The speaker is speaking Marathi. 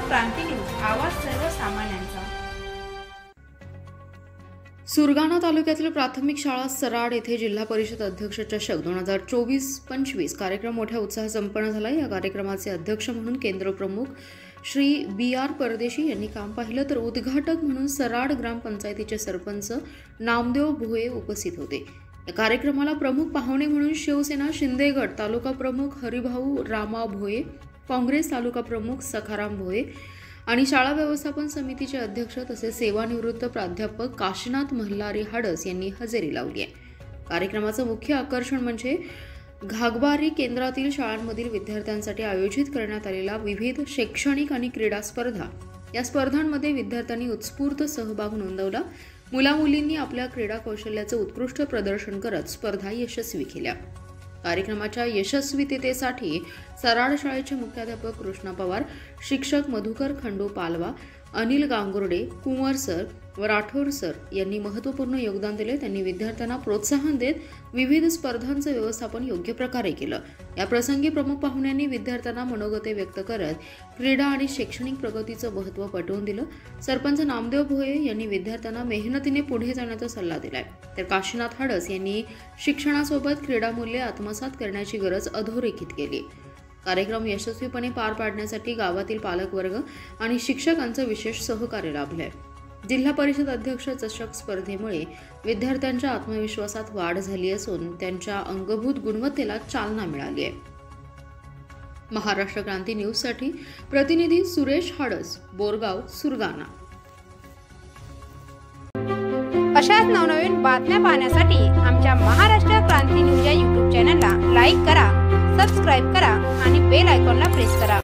क्रांती न्यूज, आवाज सर्वसामान्यांचा। सुरगाणा तालुक्यातील प्राथमिक शाळा सराड येथे जिल्हा परिषद अध्यक्ष चषक 2024-25 कार्यक्रम मोठ्या उत्साहात संपन्न झाला। या कार्यक्रमाचे अध्यक्ष म्हणून केंद्र प्रमुख श्री BR परदेशी यांनी काम पाहिलं, तर उद्घाटक म्हणून सराड ग्रामपंचायतीचे सरपंच नामदेव भोये उपस्थित होते। या कार्यक्रमाला प्रमुख पाहुणे म्हणून शिवसेना शिंदेगड तालुका प्रमुख हरिभाऊ रामा भोये, काँग्रेस तालुका प्रमुख सखाराम भोये आणि शाळा व्यवस्थापन समितीचे अध्यक्ष तसेच सेवानिवृत्त प्राध्यापक काशीनाथ मल्हारी हाडस यांनी हजेरी लावली आहे। कार्यक्रमाचं मुख्य आकर्षण म्हणजे घागबारी केंद्रातील शाळांमधील विद्यार्थ्यांसाठी आयोजित करण्यात आलेल्या विविध शैक्षणिक आणि क्रीडा स्पर्धा। या स्पर्धांमध्ये विद्यार्थ्यांनी उत्स्फूर्त सहभाग नोंदवला। मुलामुलींनी आपल्या क्रीडा कौशल्याचं उत्कृष्ट प्रदर्शन करत स्पर्धा यशस्वी केल्या। कार्यक्रमाच्या यशस्वीतेसाठी सराड शाळेचे मुख्याध्यापक कृष्णा पवार, शिक्षक मधुकर खंडू पालवा, अनिल गांगुर्डे, कुंवर सर व राठोड सर यांनी महत्त्वपूर्ण योगदान दिले। त्यांनी विद्यार्थ्यांना प्रोत्साहन देत विविध स्पर्धांचं व्यवस्थापन योग्य प्रकारे केलं। या प्रसंगी प्रमुख पाहुण्यांनी विद्यार्थ्यांना मनोगते व्यक्त करत क्रीडा आणि शैक्षणिक प्रगतीचं महत्त्व पटवून दिलं। सरपंच नामदेव भोये यांनी विद्यार्थ्यांना मेहनतीने पुढे जाण्याचा सल्ला दिलाय, तर काशीनाथ हाडस यांनी शिक्षणासोबत क्रीडा मूल्ये आत्मसात करण्याची गरज अधोरेखित केली। कार्यक्रम यशस्वीपणे पार पाडण्यासाठी गावातील पालकवर्ग आणि शिक्षकांचं विशेष सहकार्य लाभलंय। जिल्हा परिषद अध्यक्ष चषक स्पर्धेमुळे विद्यार्थ्यांच्या आत्मविश्वासात वाढ झाली असून त्यांच्या अंगभूत गुणवत्तेला चालना मिळाली आहे। महाराष्ट्र क्रांती न्यूजसाठी प्रतिनिधी सुरेश हाडस, बोरगाव, सुरगाणा। अशाच नवनवीन बातम्या पाहण्यासाठी आमच्या महाराष्ट्र क्रांती न्यूज या YouTube चॅनलला लाईक करा, सबस्क्राईब करा आणि बेल आयकॉनला प्रेस करा।